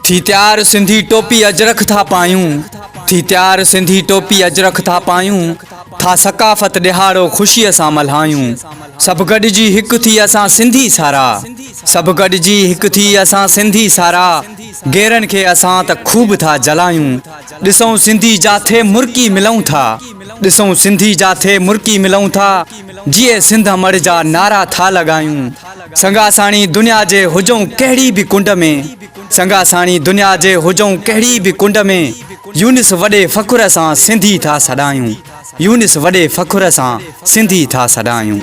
थी तैयार सिंधी टोपी अजरख था पायूं, थी तैयार सिंधी टोपी अजरख था पायूं, था सकाफ़त ॾिहाड़ो ख़ुशीअ सां मल्हायूं। सभु गॾिजी हिकु थी असां सिंधी सारा, सभु गॾिजी हिकु थी असां सिंधी सारा, गेरनि खे असां त खूब था जलायूं। ॾिसूं सिंधी जाथे मुर्की मिलूं था, ॾिसूं सिंधी जाथे मुर्की मिलूं था, जीअं सिंध मड़ जा नारा था लॻायूं। संगासाणी दुनिया जे हुजूं कहिड़ी बि कुंड में, संगासाणी दुनिया जे हुजूं कहिड़ी बि कुंड में, यूनिस वॾे फ़ख़ुर सां सिंधी था सॾायूं, यूनिस वॾे फ़ख़ुर सां सिंधी था सॾायूं।